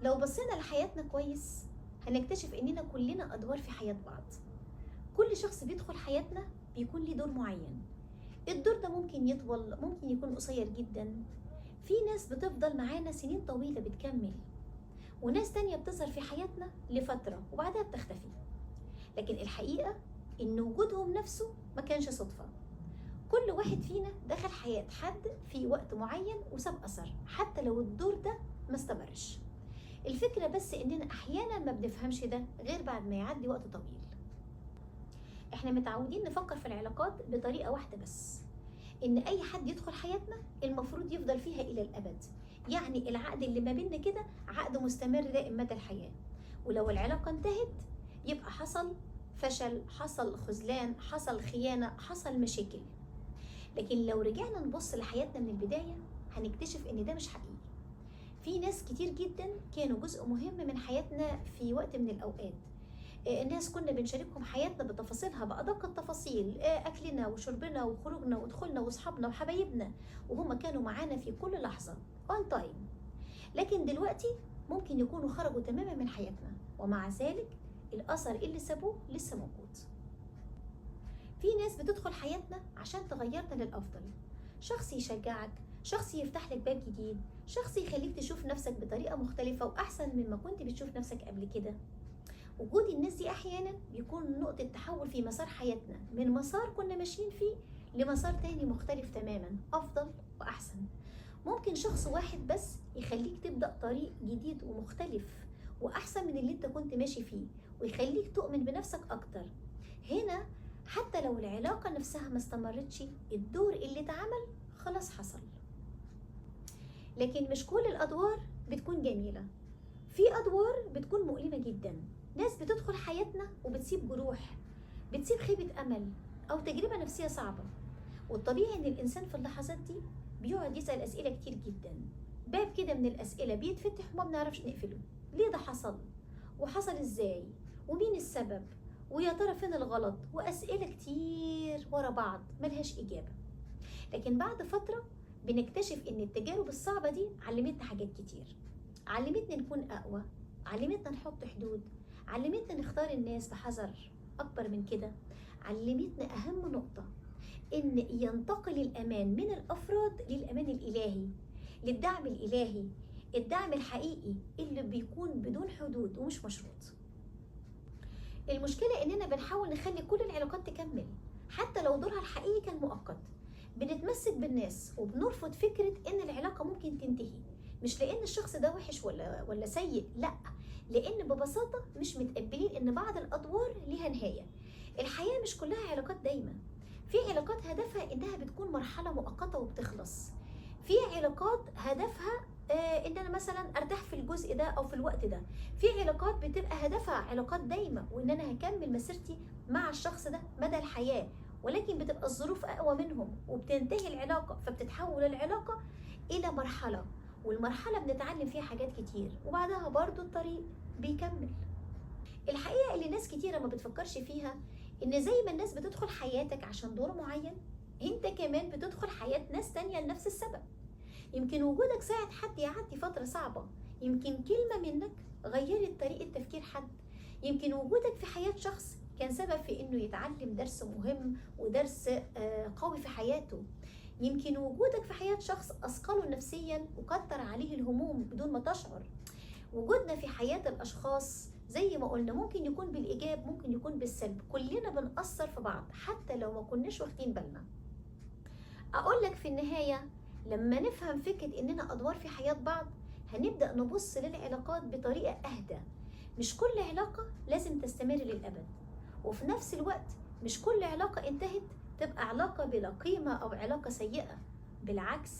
لو بصينا لحياتنا كويس هنكتشف اننا كلنا ادوار في حياة بعض. كل شخص بيدخل حياتنا بيكون ليه دور معين. الدور ده ممكن يطول، ممكن يكون قصير جدا. في ناس بتفضل معانا سنين طويلة بتكمل، وناس تانية بتظهر في حياتنا لفترة وبعدها بتختفي. لكن الحقيقة ان وجودهم نفسه ما كانش صدفة. كل واحد فينا دخل حياة حد في وقت معين وساب أثر، حتى لو الدور ده ما استمرش. الفكرة بس اننا احيانا ما بنفهمش ده غير بعد ما يعدي وقت طويل. احنا متعودين نفكر في العلاقات بطريقة واحدة بس، ان اي حد يدخل حياتنا المفروض يفضل فيها الى الابد. يعني العقد اللي ما بيننا كده عقد مستمر دائم مدى الحياة، ولو العلاقة انتهت يبقى حصل فشل، حصل خذلان، حصل خيانة، حصل مشاكل. لكن لو رجعنا نبص لحياتنا من البداية هنكتشف ان ده مش حقيقي. في ناس كتير جدا كانوا جزء مهم من حياتنا في وقت من الأوقات. الناس كنا بنشاركهم حياتنا بتفاصيلها بأدق التفاصيل، أكلنا وشربنا وخروجنا ودخولنا وأصحابنا وحبايبنا، وهم كانوا معانا في كل لحظة on time. لكن دلوقتي ممكن يكونوا خرجوا تماما من حياتنا، ومع ذلك الأثر اللي سابوه لسه موجود. في ناس بتدخل حياتنا عشان تغيرنا للأفضل. شخص يشجعك، شخص يفتح لك باب جديد، شخص يخليك تشوف نفسك بطريقة مختلفة وأحسن مما كنت بتشوف نفسك قبل كده. وجود الناس دي أحيانا بيكون نقطة تحول في مسار حياتنا، من مسار كنا ماشيين فيه لمسار تاني مختلف تماما، أفضل وأحسن. ممكن شخص واحد بس يخليك تبدأ طريق جديد ومختلف وأحسن من اللي انت كنت ماشي فيه، ويخليك تؤمن بنفسك أكتر. هنا حتى لو العلاقة نفسها ما استمرتش، الدور اللي اتعمل خلاص حصل. لكن مش كل الأدوار بتكون جميلة. في أدوار بتكون مؤلمة جدا. ناس بتدخل حياتنا وبتسيب جروح، بتسيب خيبة أمل أو تجربة نفسية صعبة. والطبيعي إن الإنسان في اللحظات دي بيقعد يسأل أسئلة كتير جدا. باب كده من الأسئلة بيتفتح وما بنعرفش نقفله. ليه ده حصل؟ وحصل إزاي؟ ومين السبب؟ ويا ترى فين الغلط؟ وأسئلة كتير ورا بعض ملهاش إجابة. لكن بعد فترة بنكتشف إن التجارب الصعبة دي علمتنا حاجات كتير. علمتنا نكون أقوى، علمتنا نحط حدود، علمتنا نختار الناس بحذر. أكبر من كده علمتنا أهم نقطة، إن ينتقل الأمان من الأفراد للأمان الإلهي، للدعم الإلهي، الدعم الحقيقي اللي بيكون بدون حدود ومش مشروط. المشكلة إننا بنحاول نخلي كل العلاقات تكمل حتى لو دورها الحقيقي كان مؤقت. بنتمسك بالناس وبنرفض فكرة إن العلاقة ممكن تنتهي، مش لأن الشخص ده وحش ولا سيء، لأ، لأن ببساطة مش متقبلين إن بعض الأدوار ليها نهاية. الحياة مش كلها علاقات دايما. في علاقات هدفها إنها بتكون مرحلة مؤقتة وبتخلص. في علاقات هدفها إن أنا مثلا أرتاح في الجزء ده أو في الوقت ده. في علاقات بتبقى هدفها علاقات دايمة، وإن أنا هكمل مسيرتي مع الشخص ده مدى الحياة، ولكن بتبقى الظروف أقوى منهم وبتنتهي العلاقة، فبتتحول العلاقة إلى مرحلة، والمرحلة بنتعلم فيها حاجات كتير وبعدها برضو الطريق بيكمل. الحقيقة اللي ناس كتيرة ما بتفكرش فيها، إن زي ما الناس بتدخل حياتك عشان دور معين، انت كمان بتدخل حياة ناس تانية لنفس السبب. يمكن وجودك ساعد حد يعدي فترة صعبة، يمكن كلمة منك غيرت طريقة تفكير حد، يمكن وجودك في حياة شخص كان سبب في انه يتعلم درس مهم ودرس قوي في حياته. يمكن وجودك في حياة شخص أثقله نفسيا وكتر عليه الهموم بدون ما تشعر. وجودنا في حياة الأشخاص زي ما قلنا ممكن يكون بالإيجاب، ممكن يكون بالسلب. كلنا بنأثر في بعض حتى لو ما كناش واخدين بالنا. أقول لك في النهاية، لما نفهم فكرة إننا أدوار في حياة بعض هنبدأ نبص للعلاقات بطريقة أهدى. مش كل علاقة لازم تستمر للأبد، وفي نفس الوقت مش كل علاقة انتهت تبقى علاقة بلا قيمة أو علاقة سيئة. بالعكس،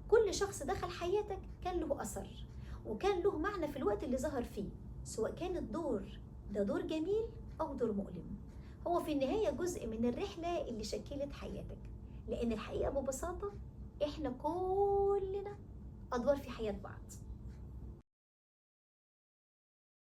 كل شخص دخل حياتك كان له أثر وكان له معنى في الوقت اللي ظهر فيه، سواء كان الدور ده دور جميل أو دور مؤلم. هو في النهاية جزء من الرحلة اللي شكلت حياتك، لأن الحقيقة ببساطة إحنا كلنا أدوار في حياة بعض.